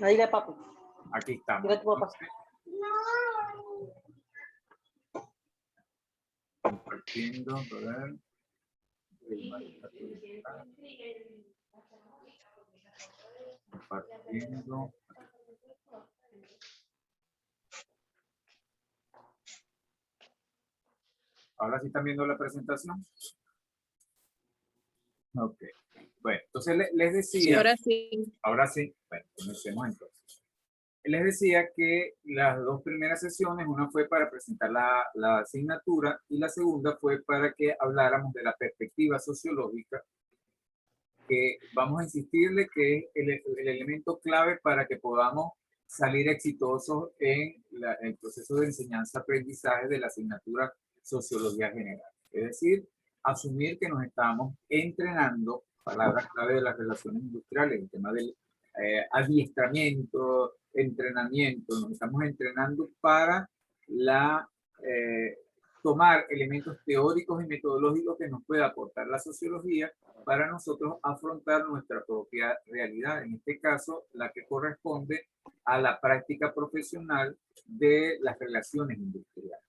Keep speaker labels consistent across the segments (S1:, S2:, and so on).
S1: Ahí le papi.
S2: Aquí estamos.
S1: Mira tu papá.
S2: Compartiendo, ¿verdad? Compartiendo. Ahora sí están viendo la presentación. Ok. Bueno, entonces les decía.
S3: Sí, ahora sí.
S2: Ahora sí. Bueno, comencemos entonces. Les decía que las dos primeras sesiones, una fue para presentar la asignatura y la segunda fue para que habláramos de la perspectiva sociológica, que vamos a insistirle que es el elemento clave para que podamos salir exitosos en el proceso de enseñanza-aprendizaje de la asignatura Sociología General. Es decir, asumir que nos estamos entrenando, palabra clave de las relaciones industriales, el tema del adiestramiento, entrenamiento, nos estamos entrenando para tomar elementos teóricos y metodológicos que nos pueda aportar la sociología para nosotros afrontar nuestra propia realidad, en este caso la que corresponde a la práctica profesional de las relaciones industriales.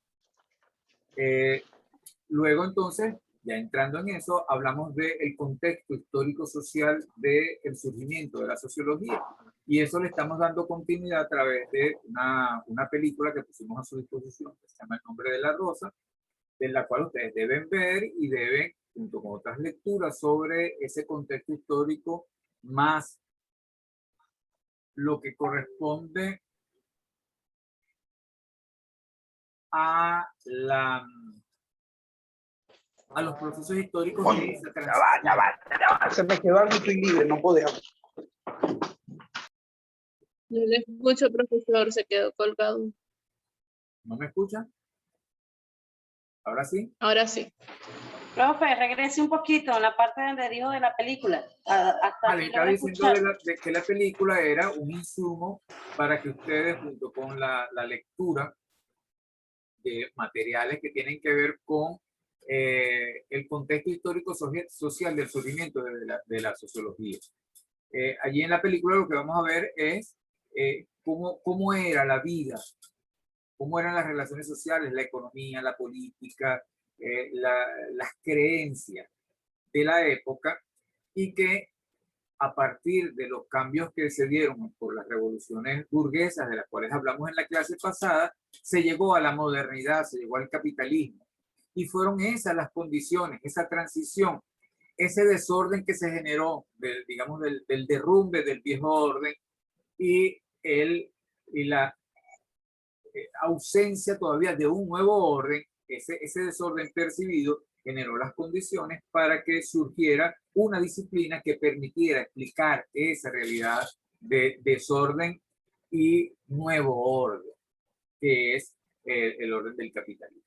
S2: Luego entonces, ya entrando en eso, hablamos del contexto histórico-social del surgimiento de la sociología. Y eso le estamos dando continuidad a través de una película que pusimos a su disposición, que se llama El nombre de la rosa, de la cual ustedes deben ver y deben, junto con otras lecturas sobre ese contexto histórico, más lo que corresponde a los procesos históricos de esa transición.
S4: Se me quedó algo, estoy libre, no puedo dejar.
S3: No le escucho, profesor, se quedó colgado.
S2: ¿No me escuchan? ¿Ahora sí?
S3: Ahora sí.
S1: Profe, regrese un poquito en la parte donde dijo de la película. Hasta
S2: Le estaba diciendo de que la película era un insumo para que ustedes, junto con la lectura de materiales que tienen que ver con el contexto histórico social del surgimiento de la sociología. Allí en la película lo que vamos a ver es cómo era la vida, cómo eran las relaciones sociales, la economía, la política, las creencias de la época, y que a partir de los cambios que se dieron por las revoluciones burguesas, de las cuales hablamos en la clase pasada, se llegó a la modernidad, se llegó al capitalismo. Y fueron esas las condiciones, esa transición, ese desorden que se generó, digamos, del derrumbe del viejo orden y la ausencia todavía de un nuevo orden, ese desorden percibido generó las condiciones para que surgiera una disciplina que permitiera explicar esa realidad de desorden y nuevo orden, que es el orden del capitalismo.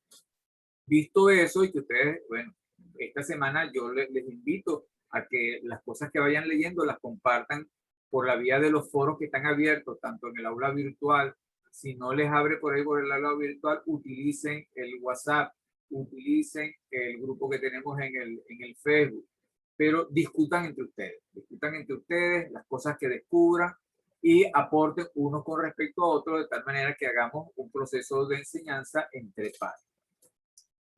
S2: Visto eso, y que ustedes, bueno, esta semana yo les invito a que las cosas que vayan leyendo las compartan por la vía de los foros que están abiertos, tanto en el aula virtual. Si no les abre por ahí por el aula virtual, utilicen el WhatsApp, utilicen el grupo que tenemos en el Facebook, pero discutan entre ustedes las cosas que descubran y aporten unos con respecto a otros, de tal manera que hagamos un proceso de enseñanza entre pares.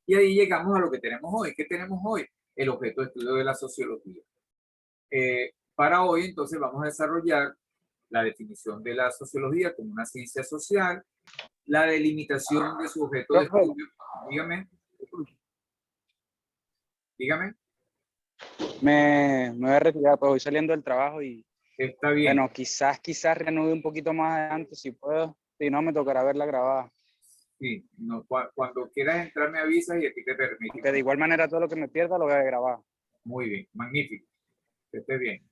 S2: Y ahí llegamos a lo que tenemos hoy. ¿Qué tenemos hoy? El objeto de estudio de la sociología. Para hoy, entonces, vamos a desarrollar la definición de la sociología como una ciencia social, la delimitación de su objeto de estudio. Dígame. Dígame.
S4: Me voy a retirar, pues voy saliendo del trabajo y...
S2: Está bien.
S4: Bueno, quizás reanude un poquito más adelante si puedo. Si no, me tocará verla grabada.
S2: Sí, no, cuando quieras entrar me avisas y aquí te permito.
S4: Que de igual manera todo lo que me pierda lo voy a grabar.
S2: Muy bien, magnífico. Que esté bien.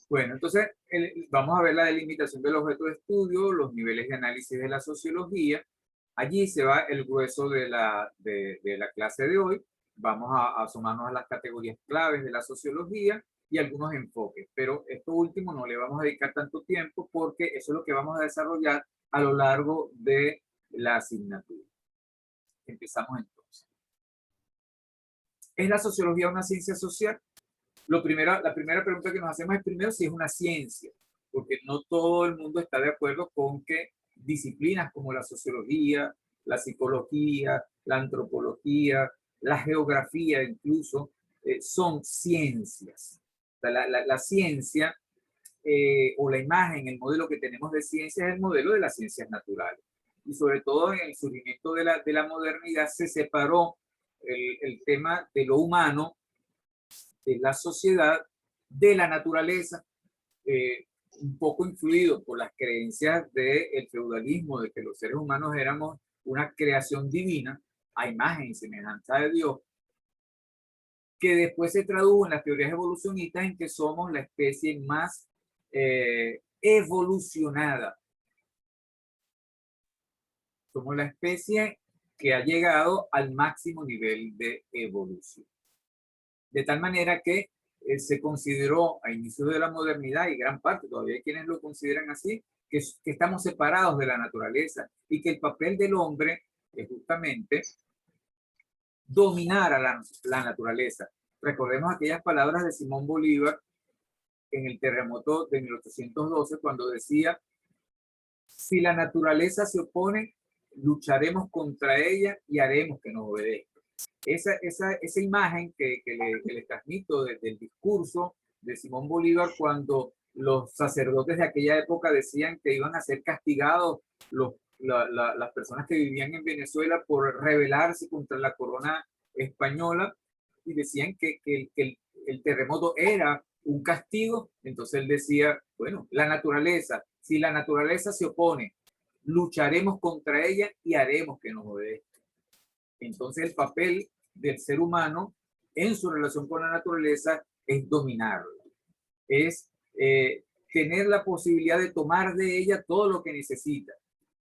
S2: Bueno, entonces vamos a ver la delimitación del objeto de estudio, los niveles de análisis de la sociología. Allí se va el grueso de la clase de hoy. Vamos a asomarnos a las categorías claves de la sociología y algunos enfoques. Pero esto último no le vamos a dedicar tanto tiempo porque eso es lo que vamos a desarrollar a lo largo de la asignatura. Empezamos entonces. ¿Es la sociología una ciencia social? La primera pregunta que nos hacemos es primero si es una ciencia, porque no todo el mundo está de acuerdo con que disciplinas como la sociología, la psicología, la antropología, la geografía incluso, son ciencias. O sea, la ciencia o la imagen, el modelo que tenemos de ciencia es el modelo de las ciencias naturales. Y sobre todo en el surgimiento de la modernidad se separó el tema de lo humano, de la sociedad, de la naturaleza, un poco influido por las creencias del feudalismo, de que los seres humanos éramos una creación divina, a imagen y semejanza de Dios, que después se tradujo en las teorías evolucionistas en que somos la especie más evolucionada. Somos la especie que ha llegado al máximo nivel de evolución. De tal manera que se consideró a inicios de la modernidad, y gran parte, todavía hay quienes lo consideran así, que estamos separados de la naturaleza y que el papel del hombre es justamente dominar a la naturaleza. Recordemos aquellas palabras de Simón Bolívar en el terremoto de 1812, cuando decía: si la naturaleza se opone, lucharemos contra ella y haremos que nos obedezca. Esa imagen que les transmito desde el discurso de Simón Bolívar, cuando los sacerdotes de aquella época decían que iban a ser castigados las personas que vivían en Venezuela por rebelarse contra la corona española, y decían que el terremoto era un castigo. Entonces él decía, bueno, la naturaleza, si la naturaleza se opone, lucharemos contra ella y haremos que nos obedezca. Entonces el papel del ser humano en su relación con la naturaleza es dominarla, es tener la posibilidad de tomar de ella todo lo que necesita.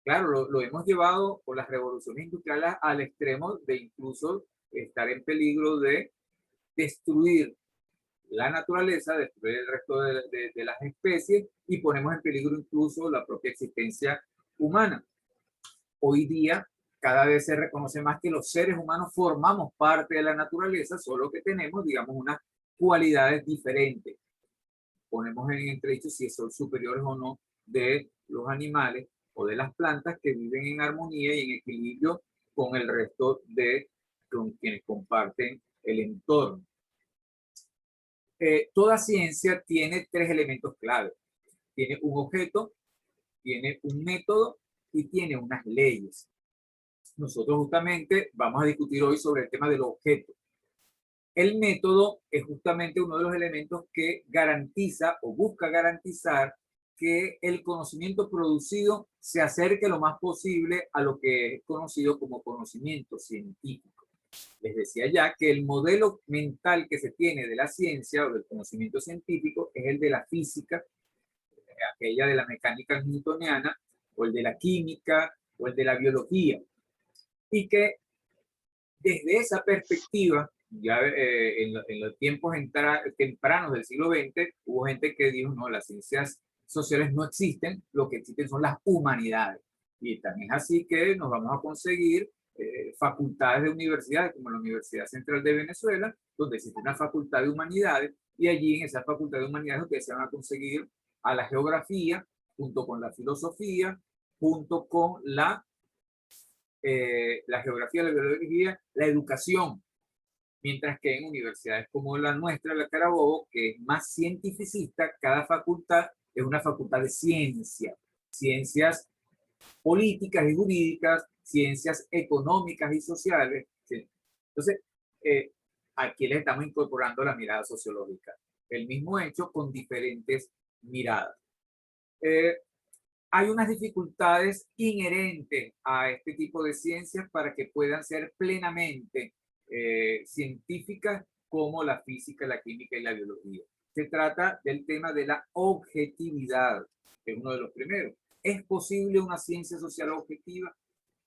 S2: Claro, lo hemos llevado con las revoluciones industriales al extremo de incluso estar en peligro de destruir la naturaleza, destruir el resto de las especies, y ponemos en peligro incluso la propia existencia humana. Hoy día cada vez se reconoce más que los seres humanos formamos parte de la naturaleza, solo que tenemos, digamos, unas cualidades diferentes. Ponemos en entredicho si son superiores o no de los animales o de las plantas, que viven en armonía y en equilibrio con el resto de con quienes comparten el entorno. Toda ciencia tiene tres elementos clave. Tiene un objeto, tiene un método y tiene unas leyes. Nosotros justamente vamos a discutir hoy sobre el tema del objeto. El método es justamente uno de los elementos que garantiza o busca garantizar que el conocimiento producido se acerque lo más posible a lo que es conocido como conocimiento científico. Les decía ya que el modelo mental que se tiene de la ciencia o del conocimiento científico es el de la física, aquella de la mecánica newtoniana, o el de la química, o el de la biología. Y que desde esa perspectiva, ya en los tiempos tempranos del siglo XX, hubo gente que dijo, no, las ciencias sociales no existen, lo que existen son las humanidades. Y también es así que nos vamos a conseguir facultades de universidades, como la Universidad Central de Venezuela, donde existe una facultad de humanidades, y allí en esa facultad de humanidades ustedes se van a conseguir a la geografía, junto con la filosofía, junto con la geografía, la biología, la educación. Mientras que en universidades como la nuestra, la Carabobo, que es más cientificista, cada facultad es una facultad de ciencia, ciencias políticas y jurídicas, ciencias económicas y sociales. ¿Sí? Entonces, aquí les estamos incorporando la mirada sociológica. El mismo hecho con diferentes miradas. Hay unas dificultades inherentes a este tipo de ciencias para que puedan ser plenamente científicas, como la física, la química y la biología. Se trata del tema de la objetividad, que es uno de los primeros. ¿Es posible una ciencia social objetiva?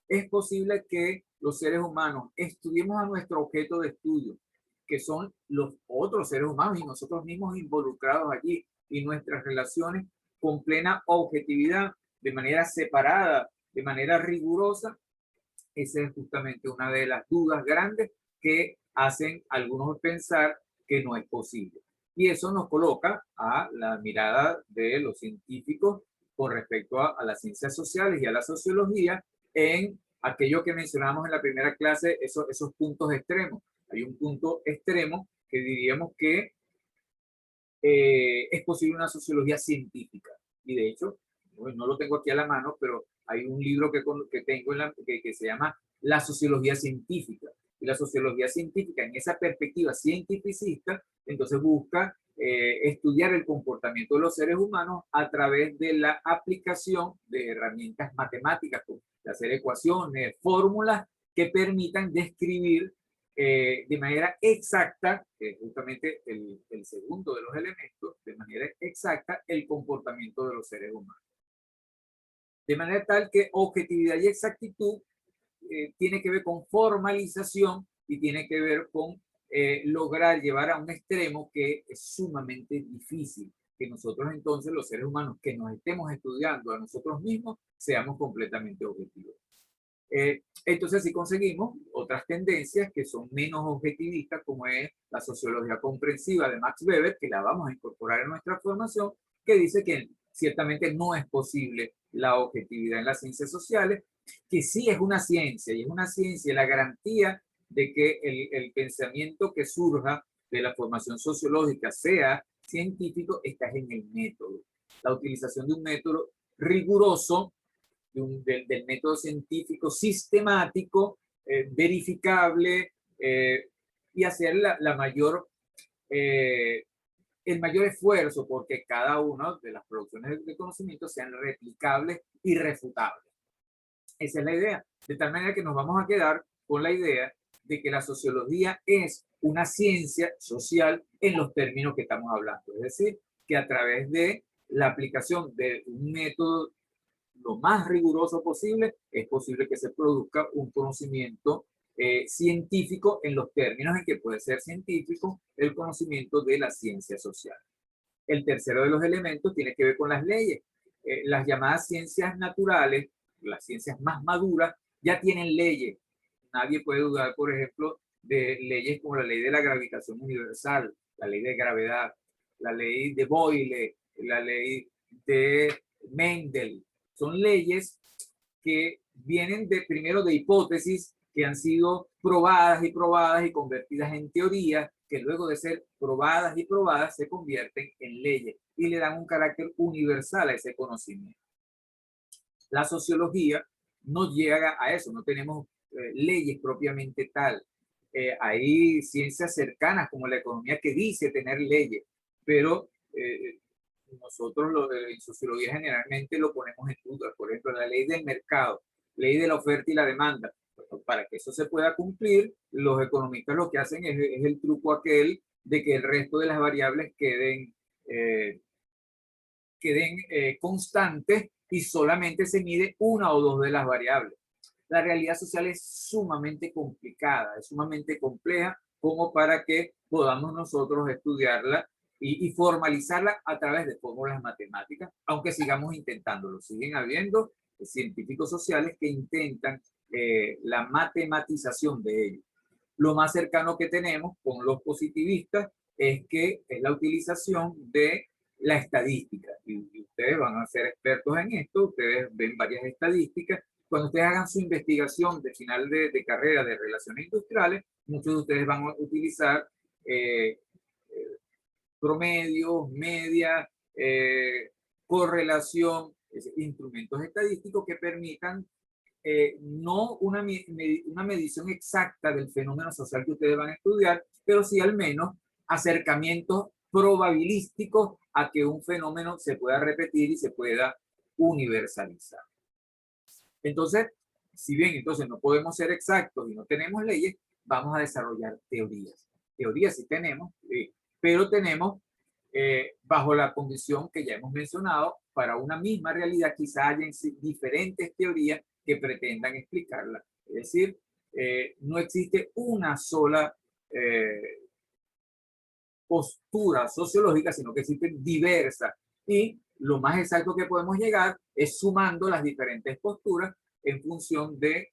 S2: ¿Es posible que los seres humanos estudiemos a nuestro objeto de estudio, que son los otros seres humanos y nosotros mismos involucrados allí, y nuestras relaciones con plena objetividad, de manera separada, de manera rigurosa? Esa es justamente una de las dudas grandes que hacen algunos pensar que no es posible. Y eso nos coloca a la mirada de los científicos con respecto a las ciencias sociales y a la sociología en aquello que mencionamos en la primera clase, esos puntos extremos. Hay un punto extremo que diríamos que es posible una sociología científica. Y de hecho, no lo tengo aquí a la mano, pero hay un libro que tengo que se llama La sociología científica. Y la sociología científica, en esa perspectiva cientificista, entonces busca estudiar el comportamiento de los seres humanos a través de la aplicación de herramientas matemáticas, como de hacer ecuaciones, fórmulas que permitan describir de manera exacta, que es justamente el segundo de los elementos, de manera exacta el comportamiento de los seres humanos. De manera tal que objetividad y exactitud tiene que ver con formalización y tiene que ver con lograr llevar a un extremo que es sumamente difícil, que nosotros entonces los seres humanos que nos estemos estudiando a nosotros mismos seamos completamente objetivos. Entonces sí conseguimos otras tendencias que son menos objetivistas, como es la sociología comprensiva de Max Weber, que la vamos a incorporar en nuestra formación, que dice que ciertamente no es posible la objetividad en las ciencias sociales, que sí es una ciencia, y es una ciencia la garantía de que el pensamiento que surja de la formación sociológica sea científico, está en el método. La utilización de un método riguroso, del método científico sistemático, verificable, y hacer el mayor esfuerzo porque cada una de las producciones de conocimiento sean replicables y refutables. Esa es la idea. De tal manera que nos vamos a quedar con la idea de que la sociología es una ciencia social en los términos que estamos hablando. Es decir, que a través de la aplicación de un método lo más riguroso posible, es posible que se produzca un conocimiento científico en los términos en que puede ser científico el conocimiento de la ciencia social. El tercero de los elementos tiene que ver con las leyes. Las llamadas ciencias naturales, las ciencias más maduras, ya tienen leyes. Nadie puede dudar, por ejemplo, de leyes como la ley de la gravitación universal, la ley de gravedad, la ley de Boyle, la ley de Mendel. Son leyes que vienen primero de hipótesis que han sido probadas y convertidas en teorías, que luego de ser probadas y probadas se convierten en leyes y le dan un carácter universal a ese conocimiento. La sociología no llega a eso, no tenemos leyes propiamente tal. Hay ciencias cercanas como la economía que dice tener leyes, pero nosotros en sociología generalmente lo ponemos en duda. Por ejemplo, la ley del mercado, ley de la oferta y la demanda. Para que eso se pueda cumplir, los economistas lo que hacen es el truco aquel de que el resto de las variables queden constantes y solamente se mide una o dos de las variables. La realidad social es sumamente complicada, es sumamente compleja como para que podamos nosotros estudiarla y formalizarla a través de fórmulas matemáticas, aunque sigamos intentándolo. Siguen habiendo científicos sociales que intentan la matematización de ello. Lo más cercano que tenemos con los positivistas es que es la utilización de la estadística. Y ustedes van a ser expertos en esto, ustedes ven varias estadísticas. Cuando ustedes hagan su investigación de final de carrera de relaciones industriales, muchos de ustedes van a utilizar promedios, medias, correlación, instrumentos estadísticos que permitan no una medición exacta del fenómeno social que ustedes van a estudiar, pero sí al menos acercamientos probabilísticos a que un fenómeno se pueda repetir y se pueda universalizar. Entonces, si bien entonces no podemos ser exactos y no tenemos leyes, vamos a desarrollar teorías. Teorías sí tenemos, pero tenemos bajo la condición que ya hemos mencionado, para una misma realidad quizá hayan diferentes teorías que pretendan explicarla. Es decir, no existe una sola postura sociológica, sino que existen diversas. Y lo más exacto que podemos llegar es sumando las diferentes posturas en función de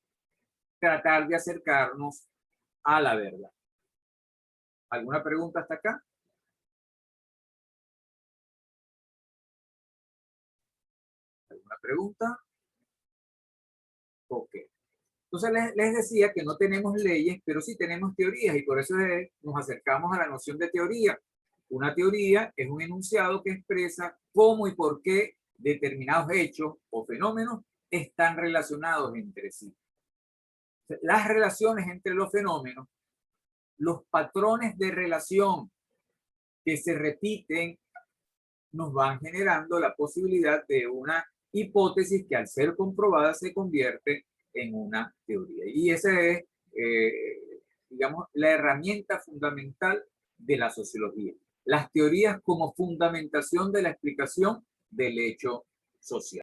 S2: tratar de acercarnos a la verdad. ¿Alguna pregunta hasta acá? pregunta? Ok. Entonces les decía que no tenemos leyes, pero sí tenemos teorías y por eso nos acercamos a la noción de teoría. Una teoría es un enunciado que expresa cómo y por qué determinados hechos o fenómenos están relacionados entre sí. Las relaciones entre los fenómenos, los patrones de relación que se repiten, nos van generando la posibilidad de una hipótesis que al ser comprobada se convierte en una teoría. Y esa es, digamos, la herramienta fundamental de la sociología. Las teorías como fundamentación de la explicación del hecho social.